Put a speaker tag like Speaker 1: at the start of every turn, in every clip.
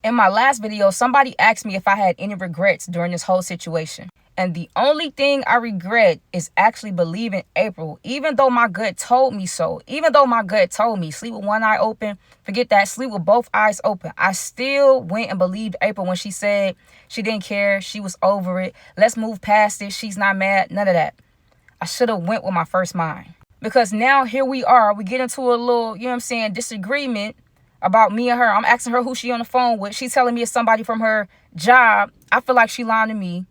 Speaker 1: In my last video, somebody asked me if I had any regrets during this whole situation. And the only thing I regret is actually believing April, even though my gut told me so. Even though my gut told me sleep with one eye open, forget that, sleep with both eyes open. I still went and believed April when she said she didn't care, she was over it. Let's move past it, she's not mad, none of that. I should have went with my first mind. Because now here we are, we get into a little, disagreement about me and her. I'm asking her who she on the phone with. She's telling me it's somebody from her job. I feel like she lying to me.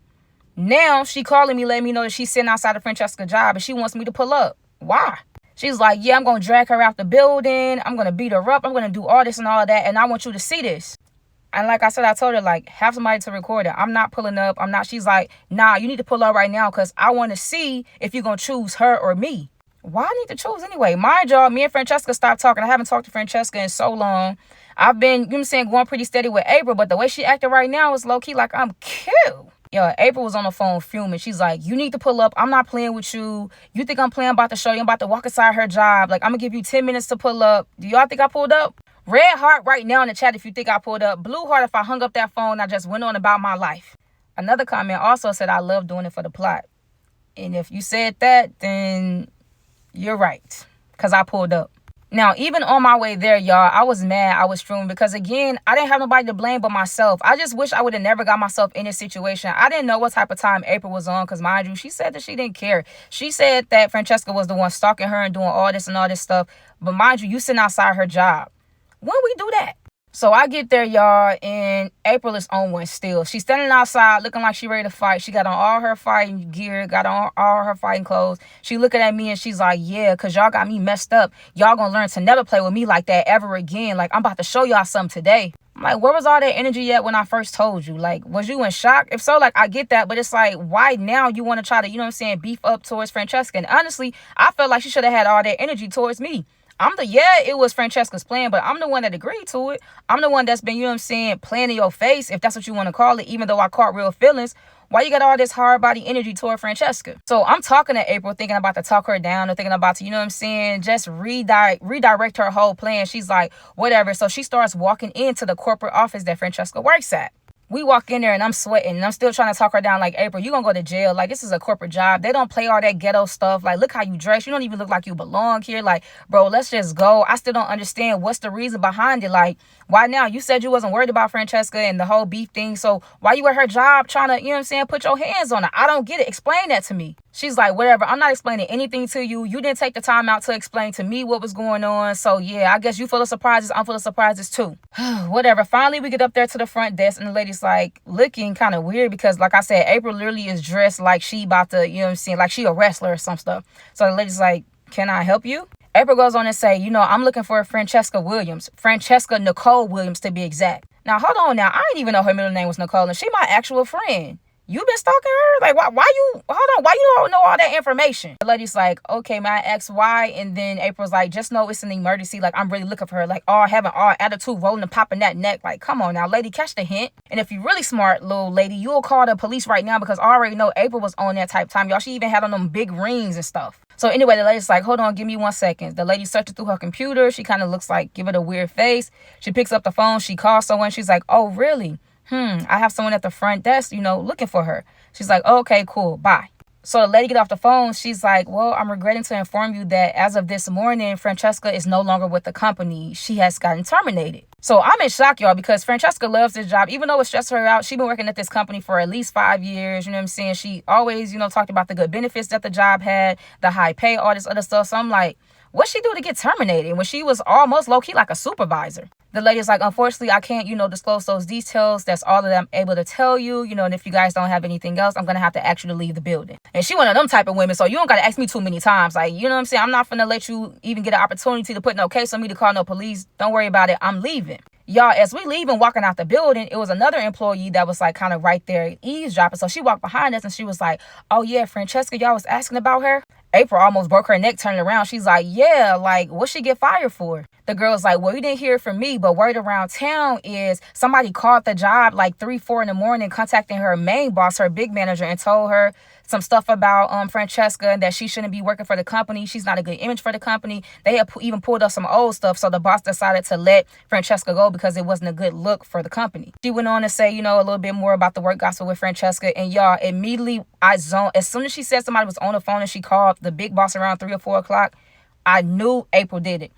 Speaker 1: Now she calling me, letting me know that she's sitting outside of Franchesca's job and she wants me to pull up. Why? She's like, yeah, I'm going to drag her out the building. I'm going to beat her up. I'm going to do all this and all that. And I want you to see this. And like I said, I told her, like, have somebody to record it. I'm not pulling up. She's like, nah, you need to pull up right now because I want to see if you're going to choose her or me. Why I need to choose anyway? Mind y'all, me and Franchesca stopped talking. I haven't talked to Franchesca in so long. I've been, going pretty steady with April, but the way she acted right now is low-key like I'm cute. Yo, April was on the phone fuming. She's like, you need to pull up. I'm not playing with you. You think I'm playing about to show you? I'm about to walk inside her job. Like, I'm going to give you 10 minutes to pull up. Do y'all think I pulled up? Red heart right now in the chat if you think I pulled up. Blue heart if I hung up that phone. I just went on about my life. Another comment also said I love doing it for the plot. And if you said that, then you're right, because I pulled up. Now, even on my way there, y'all, I was mad. I was streaming because, again, I didn't have nobody to blame but myself. I just wish I would have never got myself in this situation. I didn't know what type of time April was on because, mind you, she said that she didn't care. She said that Franchesca was the one stalking her and doing all this and all this stuff. But mind you, you sitting outside her job. When we do that? So I get there, y'all, and April is on one still. She's standing outside looking like she ready to fight. She got on all her fighting gear, got on all her fighting clothes. She looking at me and she's like, yeah, because y'all got me messed up. Y'all gonna learn to never play with me like that ever again. Like, I'm about to show y'all something today. I'm like, where was all that energy at when I first told you? Like, was you in shock? If so, like, I get that. But it's like, why now you want to try to, beef up towards Franchesca? And honestly, I felt like she should have had all that energy towards me. It was Franchesca's plan, but I'm the one that agreed to it. I'm the one that's been, playing in your face, if that's what you want to call it, even though I caught real feelings. Why you got all this hard body energy toward Franchesca? So I'm talking to April, thinking about to talk her down or thinking about to, just redirect her whole plan. She's like, whatever. So she starts walking into the corporate office that Franchesca works at. We walk in there and I'm sweating and I'm still trying to talk her down like, April, you gonna go to jail. Like, this is a corporate job. They don't play all that ghetto stuff. Like, look how you dress. You don't even look like you belong here. Like, bro, let's just go. I still don't understand what's the reason behind it. Like, why now? You said you wasn't worried about Franchesca and the whole beef thing. So why you at her job trying to, put your hands on her? I don't get it. Explain that to me. She's like, whatever. I'm not explaining anything to you. You didn't take the time out to explain to me what was going on. So yeah, I guess you full of surprises. I'm full of surprises too. Whatever. Finally, we get up there to the front desk and the lady's like looking kind of weird because, like I said, April literally is dressed like she about to, like she a wrestler or some stuff. So the lady's like, can I help you? April goes on and say, I'm looking for Franchesca Williams. Franchesca Nicole Williams to be exact. Now, hold on now. I didn't even know her middle name was Nicole and she my actual friend. You been stalking her? Like, why you don't know all that information? The lady's like, okay, may I ask why? And then April's like, just know it's an emergency. Like, I'm really looking for her. Like, having all attitude, rolling and popping that neck. Like, come on now, lady, catch the hint. And if you're really smart, little lady, you'll call the police right now because I already know April was on that type of time. Y'all, she even had on them big rings and stuff. So anyway, the lady's like, hold on, give me 1 second. The lady searching through her computer. She kind of looks like, give it a weird face. She picks up the phone. She calls someone. She's like, oh, really? I have someone at the front desk, looking for her. She's like, oh, okay, cool, bye. So the lady get off the phone. She's like, well, I'm regretting to inform you that as of this morning, Franchesca is no longer with the company. She has gotten terminated. So I'm in shock, y'all, because Franchesca loves this job. Even though it stressed her out, she's been working at this company for at least 5 years. You know what I'm saying? She always, talked about the good benefits that the job had, the high pay, all this other stuff. So I'm like, what'd she do to get terminated when she was almost low-key like a supervisor? The lady's like, unfortunately, I can't, disclose those details. That's all that I'm able to tell you, and if you guys don't have anything else, I'm going to have to ask you to leave the building. And she one of them type of women, so you don't got to ask me too many times. Like, you know what I'm saying? I'm not going to let you even get an opportunity to put no case on me to call no police. Don't worry about it. I'm leaving. Y'all, as we leave and walking out the building, it was another employee that was like kind of right there eavesdropping. So she walked behind us and she was like, oh yeah, Franchesca, y'all was asking about her? April almost broke her neck turning around. She's like, yeah, like, what'd she get fired for? The girl's like, well, you didn't hear it from me, but word around town is somebody called the job like 3, 4 in the morning, contacting her main boss, her big manager, and told her some stuff about Franchesca and that she shouldn't be working for the company. She's not a good image for the company. They had even pulled up some old stuff. So the boss decided to let Franchesca go because it wasn't a good look for the company. She went on to say, a little bit more about the work gospel with Franchesca. And y'all, immediately I zoned. As soon as she said somebody was on the phone and she called the big boss around 3 or 4 o'clock, I knew April did it.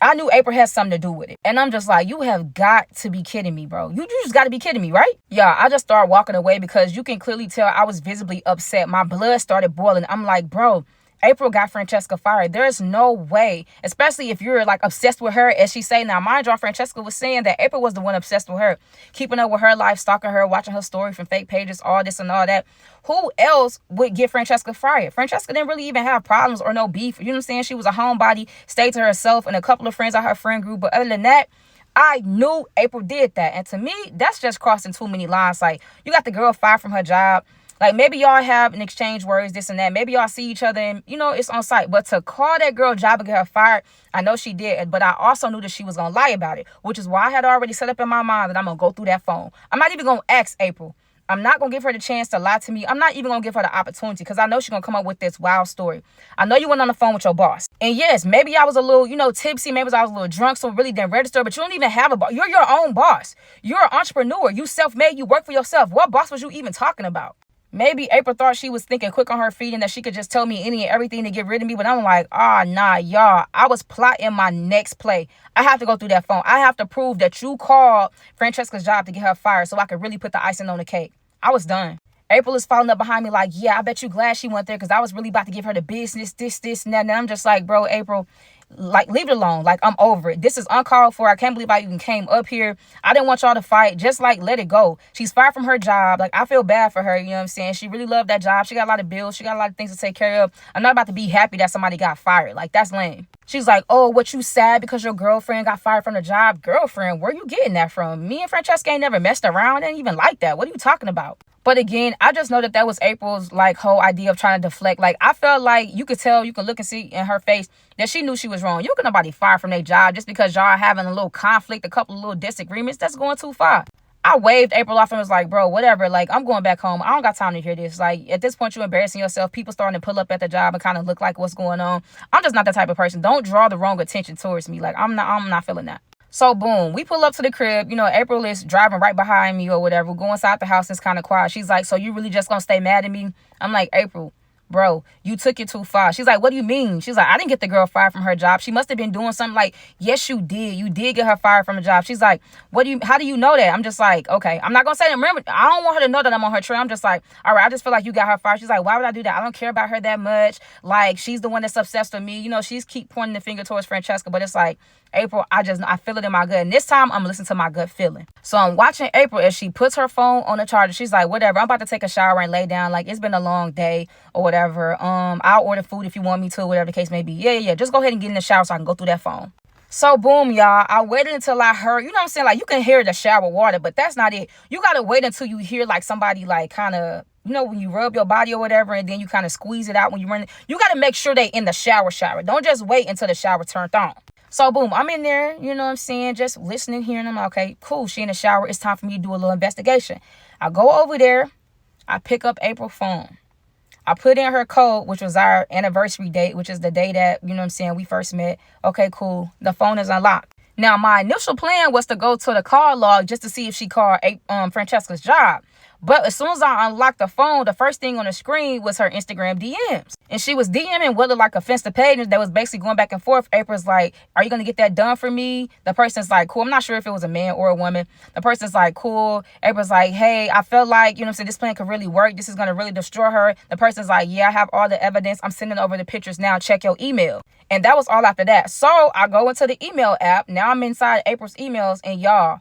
Speaker 1: I knew April had something to do with it. And I'm just like, you have got to be kidding me, bro. You just got to be kidding me, right? Yeah, I just started walking away because you can clearly tell I was visibly upset. My blood started boiling. I'm like, bro, April got Franchesca fired. There's no way, especially if you're like obsessed with her, as she say. Now, mind you, Franchesca was saying that April was the one obsessed with her, keeping up with her life, stalking her, watching her story from fake pages, all this and all that. Who else would get Franchesca fired? Franchesca didn't really even have problems or no beef. You know what I'm saying? She was a homebody, stayed to herself and a couple of friends out her friend group. But other than that, I knew April did that. And to me, that's just crossing too many lines. Like, you got the girl fired from her job. Like, maybe y'all have an exchange words, this and that. Maybe y'all see each other and, it's on site. But to call that girl job and get her fired, I know she did. But I also knew that she was going to lie about it, which is why I had already set up in my mind that I'm going to go through that phone. I'm not even going to ask April. I'm not going to give her the chance to lie to me. I'm not even going to give her the opportunity because I know she's going to come up with this wild story. I know you went on the phone with your boss. And yes, maybe I was a little, tipsy. Maybe I was a little drunk, so it really didn't register. But you don't even have a boss. You're your own boss. You're an entrepreneur. You self-made. You work for yourself. What boss was you even talking about? Maybe April thought she was thinking quick on her feet and that she could just tell me any and everything to get rid of me. But I'm like, nah, y'all. I was plotting my next play. I have to go through that phone. I have to prove that you called Francesca's job to get her fired so I could really put the icing on the cake. I was done. April is following up behind me like, yeah, I bet you glad she went there because I was really about to give her the business, this, and that. And I'm just like, bro, April, like, leave it alone. Like, I'm over it. This is uncalled for. I can't believe I even came up here. I didn't want y'all to fight. Just, like, let it go. She's fired from her job. Like, I feel bad for her. You know what I'm saying? She really loved that job. She got a lot of bills. She got a lot of things to take care of. I'm not about to be happy that somebody got fired. Like, that's lame. She's like, oh, what, you sad because your girlfriend got fired from the job? Girlfriend? Where you getting that from? Me and Franchesca ain't never messed around. Ain't even like that. What are you talking about? But again, I just know that was April's like whole idea of trying to deflect. Like, I felt like you could tell, you could look and see in her face that she knew she was wrong. You can nobody fire from their job just because y'all having a little conflict, a couple of little disagreements. That's going too far. I waved April off and was like, bro, whatever. Like, I'm going back home. I don't got time to hear this. Like, at this point, you're embarrassing yourself. People starting to pull up at the job and kind of look like what's going on. I'm just not that type of person. Don't draw the wrong attention towards me. Like, I'm not feeling that. So, boom, we pull up to the crib. April is driving right behind me or whatever. We go inside the house. It's kind of quiet. She's like, so you really just going to stay mad at me? I'm like, April, bro, you took it too far. She's like, what do you mean? She's like, I didn't get the girl fired from her job. She must have been doing something. Like, yes, you did. You did get her fired from a job. She's like, how do you know that? I'm just like, okay, I'm not going to say that. Remember, I don't want her to know that I'm on her trail. I'm just like, all right, I just feel like you got her fired. She's like, why would I do that? I don't care about her that much. Like, she's the one that's obsessed with me. She's keep pointing the finger towards Franchesca, but it's like, April, I feel it in my gut. And this time I'm listening to my gut feeling. So I'm watching April as she puts her phone on the charger. She's like, whatever, I'm about to take a shower and lay down. Like, it's been a long day or whatever. I'll order food if you want me to, whatever the case may be. Yeah. Just go ahead and get in the shower so I can go through that phone. So boom, y'all, I waited until I heard, you know what I'm saying? Like, you can hear the shower water, but that's not it. You got to wait until you hear like somebody like kind of, when you rub your body or whatever, and then you kind of squeeze it out when you run it. You got to make sure they in the shower. Don't just wait until the shower turned on. So, boom, I'm in there, you know what I'm saying, just listening here, and I'm like, okay, cool, she in the shower. It's time for me to do a little investigation. I go over there. I pick up April's phone. I put in her code, which was our anniversary date, which is the day that, you know what I'm saying, we first met. Okay, cool. The phone is unlocked. Now, my initial plan was to go to the call log just to see if she called Francesca's job. But as soon as I unlocked the phone, the first thing on the screen was her Instagram DMs. And she was DMing with like offensive pages that was basically going back and forth. April's like, are you going to get that done for me? The person's like, cool. I'm not sure if it was a man or a woman. The person's like, cool. April's like, hey, I felt like, you know what I'm saying, this plan could really work. This is going to really destroy her. The person's like, yeah, I have all the evidence. I'm sending over the pictures now. Check your email. And that was all after that. So I go into the email app. Now I'm inside April's emails, and y'all,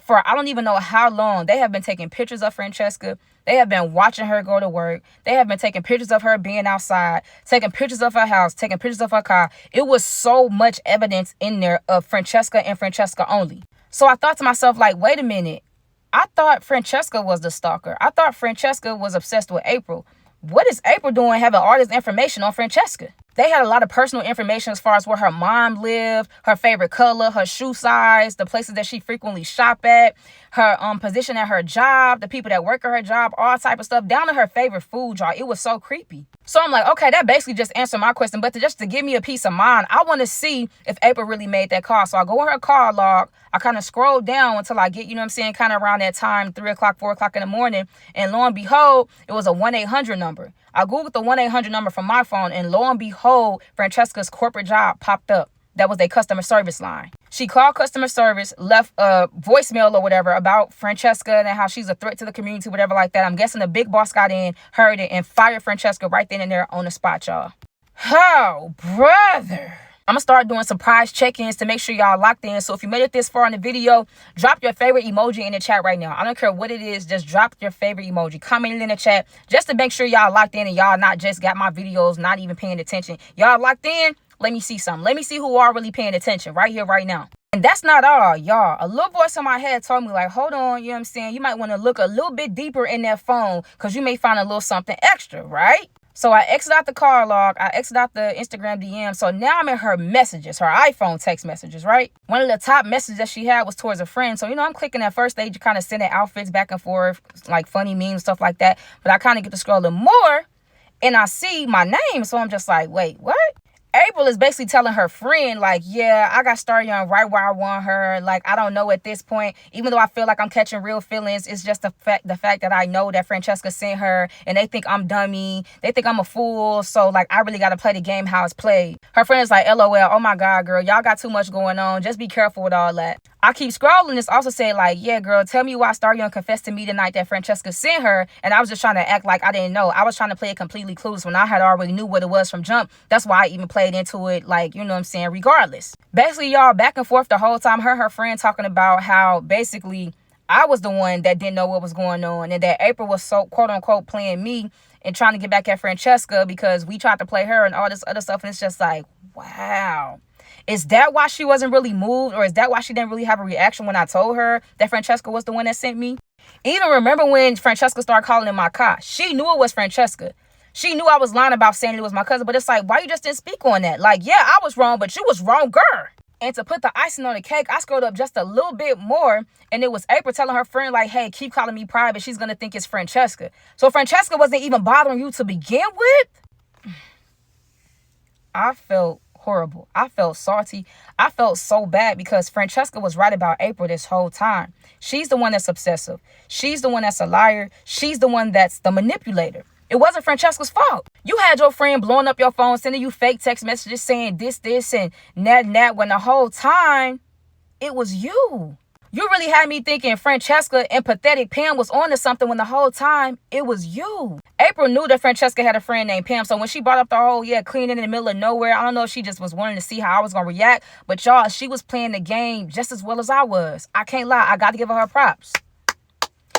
Speaker 1: for I don't even know how long, they have been taking pictures of Franchesca. They have been watching her go to work. They have been taking pictures of her being outside, taking pictures of her house, taking pictures of her car. It was so much evidence in there of Franchesca and Franchesca only. So I thought to myself, like, wait a minute. I thought Franchesca was the stalker. I thought Franchesca was obsessed with April. What is April doing having all this information on Franchesca? They had a lot of personal information as far as where her mom lived, her favorite color, her shoe size, the places that she frequently shop at, her position at her job, the people that work at her job, all type of stuff, down to her favorite food, y'all. It was so creepy. So I'm like, okay, that basically just answered my question. But just to give me a peace of mind, I want to see if April really made that call. So I go in her call log. I kind of scroll down until I get, kind of around that time, 3 o'clock, 4 o'clock in the morning. And lo and behold, it was a 1-800 number. I Googled the 1-800 number from my phone, and lo and behold, Franchesca's corporate job popped up. That was their customer service line. She called customer service, left a voicemail or whatever about Franchesca and how she's a threat to the community, whatever like that. I'm guessing the big boss got in, heard it, and fired Franchesca right then and there on the spot, y'all. Oh, brother. I'm going to start doing surprise check-ins to make sure y'all locked in. So if you made it this far in the video, drop your favorite emoji in the chat right now. I don't care what it is. Just drop your favorite emoji. Comment it in the chat just to make sure y'all locked in and y'all not just got my videos, not even paying attention. Y'all locked in? Let me see something. Let me see who are really paying attention right here, right now. And that's not all, y'all. A little voice in my head told me, like, hold on, you might want to look a little bit deeper in that phone because you may find a little something extra, right? So I exit out the call log. I exit out the Instagram DM. So now I'm in her messages, her iPhone text messages, right? One of the top messages that she had was towards a friend. So, I'm clicking at first stage, kind of sending outfits back and forth, like funny memes, stuff like that. But I kind of get to scrolling more and I see my name. So I'm just like, wait, what? April is basically telling her friend, like, yeah, I got Star Young right where I want her. Like, I don't know at this point. Even though I feel like I'm catching real feelings, it's just the fact that I know that Franchesca sent her and they think I'm dummy. They think I'm a fool. So, like, I really got to play the game how it's played. Her friend is like, LOL, oh my God, girl, y'all got too much going on. Just be careful with all that. I keep scrolling. It's also saying, like, yeah, girl, tell me why Star Young confessed to me tonight that Franchesca sent her. And I was just trying to act like I didn't know. I was trying to play it completely clueless when I had already knew what it was from jump. That's why I even played into it, like, regardless. Basically, y'all, back and forth the whole time, her friend talking about how basically I was the one that didn't know what was going on and that April was so quote unquote playing me and trying to get back at Franchesca because we tried to play her and all this other stuff. And it's just like, wow. Is that why she wasn't really moved, or is that why she didn't really have a reaction when I told her that Franchesca was the one that sent me? Even remember when Franchesca started calling in my car, she knew it was Franchesca. She knew I was lying about saying it was my cousin, but it's like, why you just didn't speak on that? Like, yeah, I was wrong, but you was wrong, girl. And to put the icing on the cake, I scrolled up just a little bit more, and it was April telling her friend, like, hey, keep calling me private. She's going to think it's Franchesca. So Franchesca wasn't even bothering you to begin with? I felt horrible. I felt salty. I felt so bad because Franchesca was right about April this whole time. She's the one that's obsessive. She's the one that's a liar. She's the one that's the manipulator. It wasn't Francesca's fault. You had your friend blowing up your phone, sending you fake text messages saying this, and that, when the whole time it was you. You really had me thinking Franchesca and pathetic Pam was on to something when the whole time it was you. April knew that Franchesca had a friend named Pam. So when she brought up the whole, cleaning in the middle of nowhere, I don't know if she just was wanting to see how I was going to react. But y'all, she was playing the game just as well as I was. I can't lie. I got to give her props.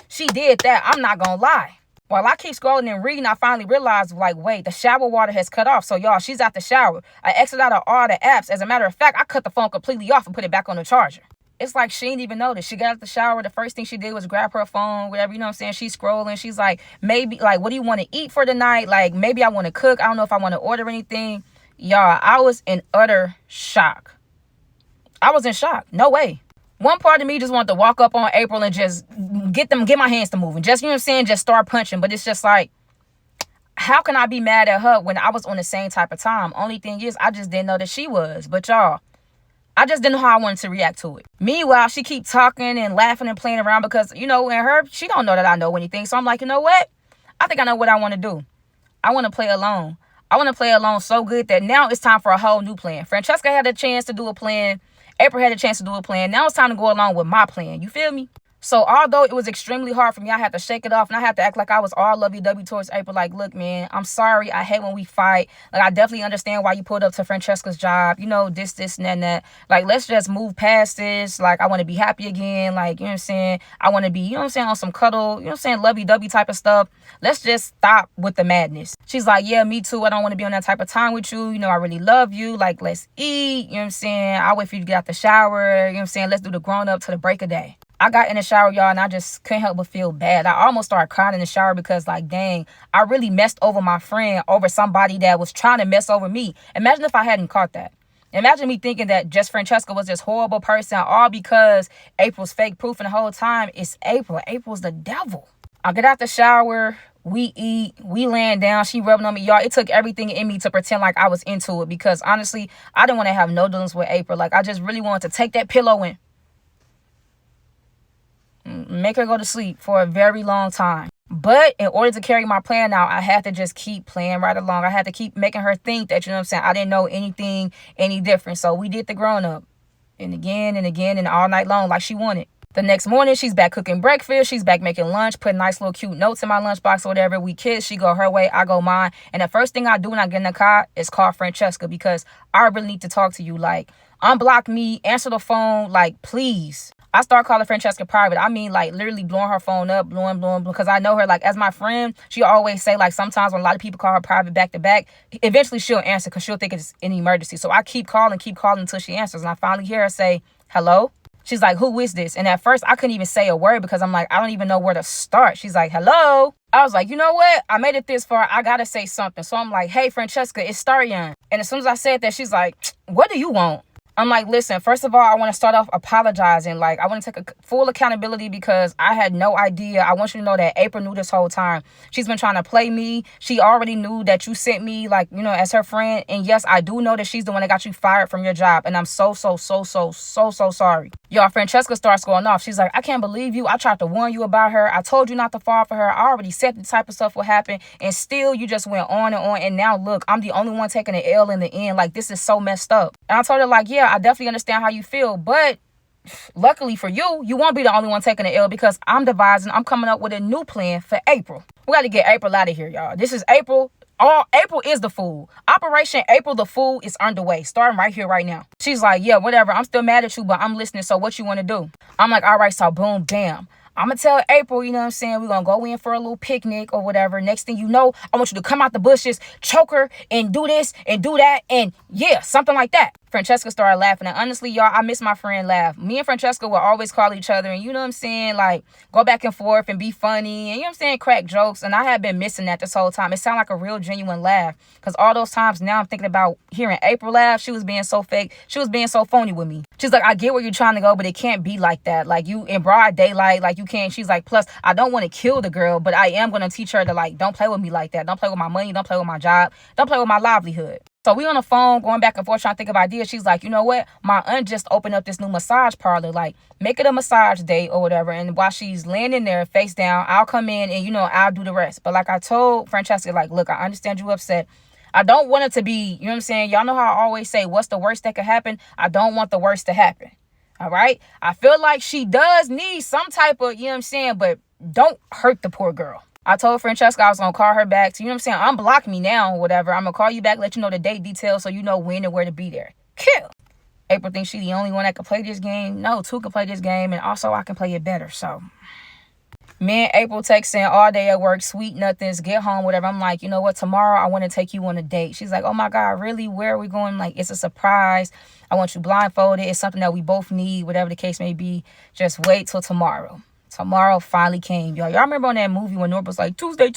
Speaker 1: She did that. I'm not going to lie. While I keep scrolling and reading, I finally realized, like, wait, the shower water has cut off. So, y'all, she's out the shower. I exited out of all the apps. As a matter of fact, I cut the phone completely off and put it back on the charger. It's like she didn't even notice. She got out the shower. The first thing she did was grab her phone, whatever, She's scrolling. She's like, maybe, like, what do you want to eat for the night? Like, maybe I want to cook. I don't know if I want to order anything. Y'all, I was in utter shock. I was in shock. No way. One part of me just wanted to walk up on April and just get my hands to moving. Just, just start punching. But it's just like, how can I be mad at her when I was on the same type of time? Only thing is, I just didn't know that she was. But y'all, I just didn't know how I wanted to react to it. Meanwhile, she keep talking and laughing and playing around because, and her, she don't know that I know anything. So I'm like, you know what? I think I know what I want to do. I want to play alone. I want to play alone so good that now it's time for a whole new plan. Francesca had a chance to do a plan. April had a chance to do a plan. Now it's time to go along with my plan. You feel me? So although it was extremely hard for me, I had to shake it off and I had to act like I was all lovey-dovey towards April. Like, look, man, I'm sorry. I hate when we fight. Like, I definitely understand why you pulled up to Francesca's job. This, and that. Like, let's just move past this. Like, I want to be happy again. Like, I want to be, on some cuddle, lovey-dovey type of stuff. Let's just stop with the madness. She's like, yeah, me too. I don't want to be on that type of time with you. I really love you. Like, let's eat. I'll wait for you to get out the shower. Let's do the grown up to the break of day. I got in the shower, y'all, and I just couldn't help but feel bad. I almost started crying in the shower because, like, dang, I really messed over my friend over somebody that was trying to mess over me. Imagine if I hadn't caught that. Imagine me thinking that just Franchesca was this horrible person, all because April's fake proof, and the whole time it's April. April's the devil. I get out the shower, we eat, we laying down, she rubbing on me. Y'all, it took everything in me to pretend like I was into it because, honestly, I didn't want to have no dealings with April. Like, I just really wanted to take that pillow and make her go to sleep for a very long time. But in order to carry my plan out, I had to just keep playing right along. I had to keep making her think that, you know what I'm saying, I didn't know anything any different. So we did the grown up. And again and all night long like she wanted. The next morning, she's back cooking breakfast. She's back making lunch, putting nice little cute notes in my lunchbox or whatever. We kiss. She go her way. I go mine. And the first thing I do when I get in the car is call Franchesca because I really need to talk to you. Like, unblock me. Answer the phone. Like, please. I start calling Franchesca private. I mean, like, literally blowing her phone up, blowing, because I know her, like, as my friend. She always say, like, sometimes when a lot of people call her private back to back, eventually she'll answer because she'll think it's an emergency. So I keep calling until she answers. And I finally hear her say, hello? She's like, who is this? And at first, I couldn't even say a word because I'm like, I don't even know where to start. She's like, hello? I was like, you know what? I made it this far. I got to say something. So I'm like, hey, Franchesca, it's Starion. And as soon as I said that, she's like, what do you want? I'm like, listen, first of all, I want to start off apologizing. Like, I want to take full accountability because I had no idea. I want you to know that April knew this whole time. She's been trying to play me. She already knew that you sent me, like, you know, as her friend. And yes, I do know that she's the one that got you fired from your job. And I'm so sorry. Y'all, Franchesca starts going off. She's like, I can't believe you. I tried to warn you about her. I told you not to fall for her. I already said the type of stuff would happen. And still, you just went on and on. And now, look, I'm the only one taking the L in the end. Like, this is so messed up. And I told her, like, yeah, I definitely understand how you feel, but luckily for you, you won't be the only one taking the L because I'm coming up with a new plan for April. We got to get April out of here, y'all. This is April. April is the fool. Operation April the Fool is underway, starting right here, right now. She's like, yeah, whatever. I'm still mad at you, but I'm listening. So what you want to do? I'm like, all right, so boom, bam. I'm going to tell April, you know what I'm saying, we're going to go in for a little picnic or whatever. Next thing you know, I want you to come out the bushes, choke her, and do this and do that. And yeah, something like that. Franchesca started laughing. And honestly, y'all, I miss my friend laugh. Me and Franchesca will always call each other and, you know what I'm saying, like, go back and forth and be funny. And, you know what I'm saying, crack jokes. And I have been missing that this whole time. It sounded like a real genuine laugh. Because all those times now I'm thinking about hearing April laugh. She was being so fake. She was being so phony with me. She's like, I get where you're trying to go, but it can't be like that. Like, you in broad daylight, like, you can't. She's like, plus, I don't want to kill the girl, but I am going to teach her to, like, don't play with me like that. Don't play with my money. Don't play with my job. Don't play with my livelihood. So we on the phone going back and forth trying to think of ideas. She's like, you know what? My aunt just opened up this new massage parlor. Like, make it a massage date or whatever. And while she's laying in there face down, I'll come in and, you know, I'll do the rest. But like I told Francesca, like, look, I understand you upset. I don't want it to be, you know what I'm saying? Y'all know how I always say, what's the worst that could happen? I don't want the worst to happen. All right? I feel like she does need some type of, you know what I'm saying? But don't hurt the poor girl. I told Franchesca I was going to call her back. So, you know what I'm saying? Unblock me now or whatever. I'm going to call you back, let you know the date details so you know when and where to be there. Kill. April thinks she's the only one that can play this game. No, two can play this game, and also I can play it better. So, me and April texting all day at work, sweet nothings, get home, whatever. I'm like, you know what? Tomorrow I want to take you on a date. She's like, oh my God, really? Where are we going? Like, it's a surprise. I want you blindfolded. It's something that we both need, whatever the case may be. Just wait till tomorrow. Tomorrow finally came, y'all. Y'all remember on that movie when Norb was like, Tuesday.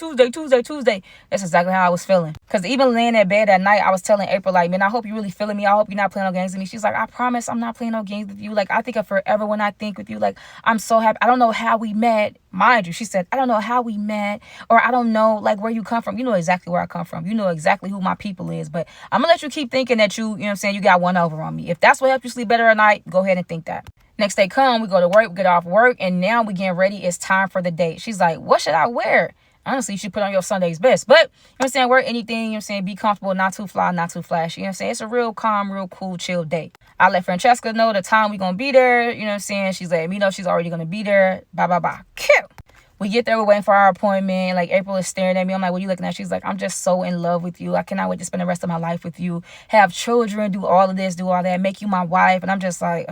Speaker 1: That's exactly how I was feeling. Because even laying in bed at night, I was telling April, like, man, I hope you're really feeling me. I hope you're not playing no games with me. She's like, I promise I'm not playing no games with you. Like, I think of forever when I think with you. Like, I'm so happy. I don't know how we met. Mind you, she said, I don't know how we met. Or I don't know, like, where you come from. You know exactly where I come from. You know exactly who my people is. But I'm going to let you keep thinking that you know what I'm saying, you got one over on me. If that's what helps you sleep better at night, go ahead and think that. Next day come, we go to work, we get off work, and now we getting ready. It's time for the date. She's like, what should I wear? Honestly, you should put on your Sunday's best. But, you know what I'm saying, wear anything, you know what I'm saying, be comfortable, not too fly, not too flashy. You know what I'm saying? It's a real calm, real cool, chill date. I let Francesca know the time we going to be there. You know what I'm saying? She's letting me know she's already going to be there. Bye. Cute. We get there, we're waiting for our appointment. Like, April is staring at me. I'm like, what are you looking at? She's like, I'm just so in love with you. I cannot wait to spend the rest of my life with you. Have children, do all of this, do all that, make you my wife. And I'm just like,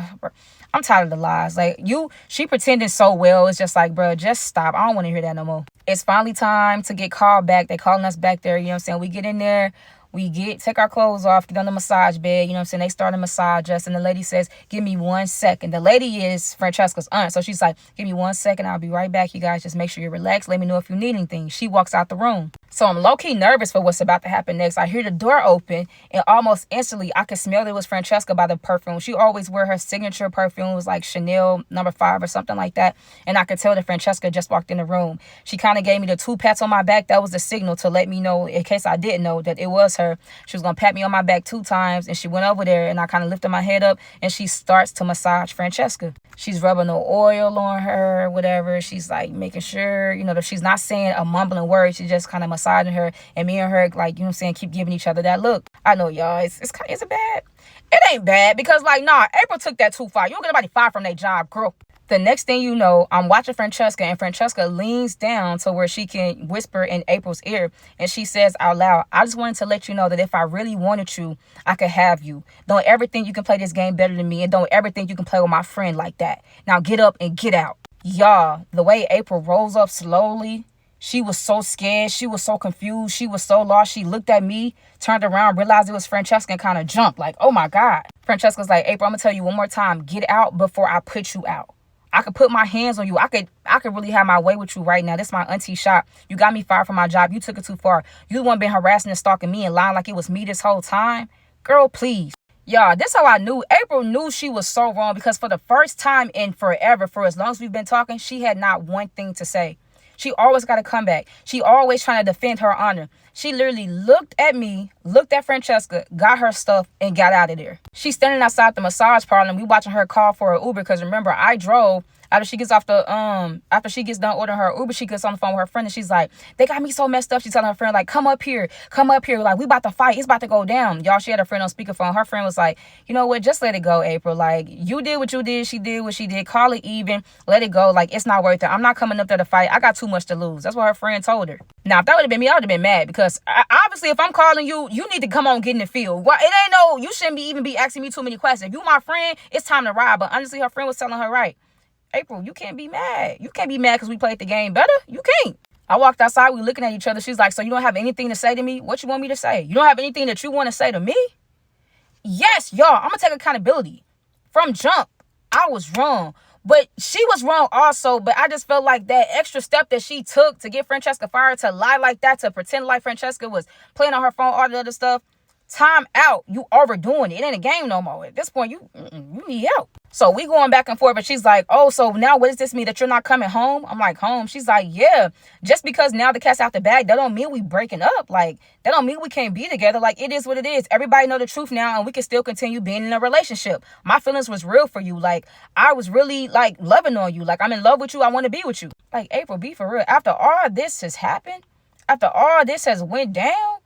Speaker 1: I'm tired of the lies. Like, she pretending so well. It's just like, bro, just stop. I don't want to hear that no more. It's finally time to get called back. They calling us back there. You know what I'm saying? We get in there. We take our clothes off, get on the massage bed, you know what I'm saying? They start to massage us, and the lady says, give me 1 second. The lady is Franchesca's aunt, so she's like, give me 1 second, I'll be right back, you guys. Just make sure you're relaxed. Let me know if you need anything. She walks out the room. So I'm low-key nervous for what's about to happen next. I hear the door open, and almost instantly, I could smell it was Franchesca by the perfume. She always wear her signature perfume. It was like Chanel No. 5 or something like that, and I could tell that Franchesca just walked in the room. She kind of gave me the 2 pats on my back. That was the signal to let me know, in case I didn't know, that it was her. She was going to pat me on my back 2 times, and she went over there, and I kind of lifted my head up, and she starts to massage Franchesca. She's rubbing the oil on her, whatever. She's like making sure, you know, that she's not saying a mumbling word. She's just kind of massaging her, and me and her, like, you know what I'm saying, keep giving each other that look. I know, y'all, is it bad? It ain't bad, because, like, nah, April took that too far. You don't get nobody fired from their job, girl. The next thing you know, I'm watching Franchesca, and Franchesca leans down to where she can whisper in April's ear, and she says out loud, I just wanted to let you know that if I really wanted you, I could have you. Don't ever think you can play this game better than me, and don't ever think you can play with my friend like that. Now get up and get out. Y'all, the way April rolls up slowly, she was so scared. She was so confused. She was so lost. She looked at me, turned around, realized it was Franchesca, and kind of jumped like, oh my God. Franchesca's like, April, I'm going to tell you one more time. Get out before I put you out. I could put my hands on you. I could really have my way with you right now. This is my auntie shop. You got me fired from my job. You took it too far. You the one been harassing and stalking me and lying like it was me this whole time. Girl, please. Y'all, this how I knew. April knew she was so wrong, because for the first time in forever, for as long as we've been talking, she had not one thing to say. She always got to come back. She always trying to defend her honor. She literally looked at me, looked at Franchesca, got her stuff, and got out of there. She's standing outside the massage parlor, and we watching her call for an Uber, because remember, I drove. After she gets after she gets done ordering her Uber, she gets on the phone with her friend, and she's like, they got me so messed up. She's telling her friend, like, come up here. Like, we about to fight. It's about to go down. Y'all, she had her friend on speakerphone. Her friend was like, you know what? Just let it go, April. Like, you did what you did. She did what she did. Call it even. Let it go. Like, it's not worth it. I'm not coming up there to fight. I got too much to lose. That's what her friend told her. Now, if that would have been me, I would have been mad, because obviously, if I'm calling you, you need to come on, get in the field. Well, it ain't no, you shouldn't even be asking me too many questions. If you my friend, it's time to ride. But honestly, her friend was telling her, right, April, you can't be mad. You can't be mad because we played the game better. You can't. I walked outside. We looking at each other. She's like, so you don't have anything to say to me? What you want me to say? You don't have anything that you want to say to me? Yes, y'all. I'm going to take accountability. From jump, I was wrong. But she was wrong also. But I just felt like that extra step that she took to get Franchesca fired, to lie like that, to pretend like Franchesca was playing on her phone, all the other stuff. Time out. You overdoing it. It ain't a game no more. At this point, you need help. So we going back and forth, but she's like, oh, so now what does this mean, that you're not coming home? I'm like, home? She's like, yeah. Just because now the cat's out the bag, that don't mean we breaking up. Like, that don't mean we can't be together. Like, it is what it is. Everybody know the truth now, and we can still continue being in a relationship. My feelings was real for you. Like, I was really, like, loving on you. Like, I'm in love with you. I want to be with you. Like, April, be for real. After all this has happened, after all this has went down,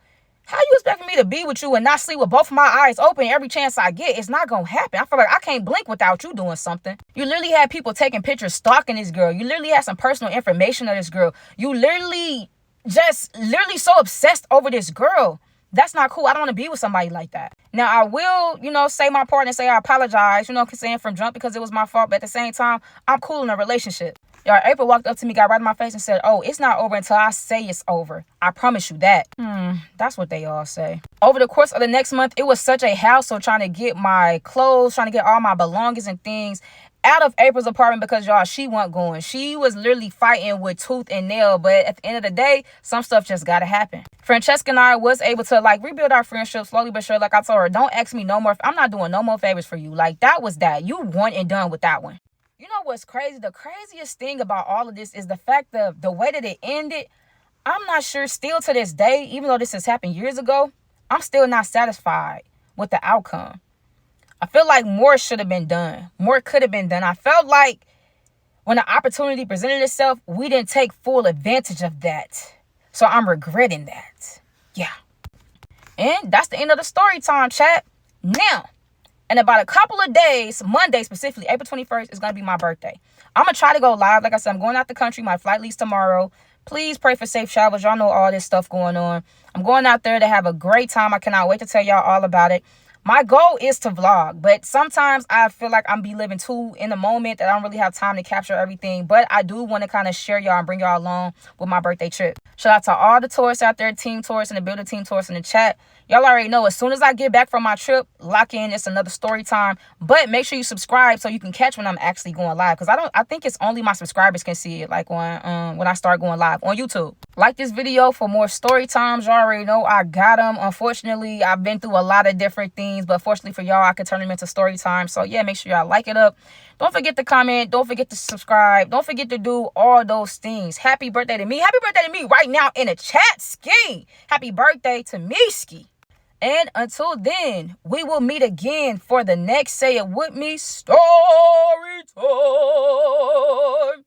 Speaker 1: how you expecting me to be with you and not sleep with both my eyes open every chance I get? It's not going to happen. I feel like I can't blink without you doing something. You literally had people taking pictures, stalking this girl. You literally had some personal information of this girl. You literally so obsessed over this girl. That's not cool. I don't want to be with somebody like that. Now, I will, say my part and say I apologize, saying from jump, because it was my fault. But at the same time, I'm cool in a relationship. Y'all, April walked up to me, got right in my face and said, oh, it's not over until I say it's over. I promise you that. That's what they all say. Over the course of the next month, it was such a hassle trying to get my clothes, trying to get all my belongings and things out of April's apartment, because, y'all, she wasn't going. She was literally fighting with tooth and nail. But at the end of the day, some stuff just got to happen. Francesca and I was able to, rebuild our friendship slowly but sure. Like I told her, don't ask me no more. I'm not doing no more favors for you. Like, that was that. You won and done with that one. You know what's crazy? The craziest thing about all of this is the fact that the way that it ended, I'm not sure still to this day, even though this has happened years ago, I'm still not satisfied with the outcome. I feel like more should have been done. More could have been done. I felt like when the opportunity presented itself, we didn't take full advantage of that. So I'm regretting that. Yeah. And that's the end of the story time, chat. Now, in about a couple of days, Monday specifically, April 21st, is going to be my birthday. I'm going to try to go live. Like I said, I'm going out the country. My flight leaves tomorrow. Please pray for safe travels. Y'all know all this stuff going on. I'm going out there to have a great time. I cannot wait to tell y'all all about it. My goal is to vlog, but sometimes I feel like I'm be living too in the moment that I don't really have time to capture everything. But I do want to kind of share y'all and bring y'all along with my birthday trip. Shout out to all the tourists out there, team tourists and the builder team tourists in the chat. Y'all already know, as soon as I get back from my trip, lock in. It's another story time. But make sure you subscribe so you can catch when I'm actually going live. Because I think it's only my subscribers can see it, like on when I start going live on YouTube. Like this video for more story times. Y'all already know I got them. Unfortunately, I've been through a lot of different things. But fortunately for y'all, I could turn them into story time. So yeah, make sure y'all like it up. Don't forget to comment. Don't forget to subscribe. Don't forget to do all those things. Happy birthday to me. Happy birthday to me right now in the chat, ski. Happy birthday to me, ski. And until then, we will meet again for the next Say It With Me story time.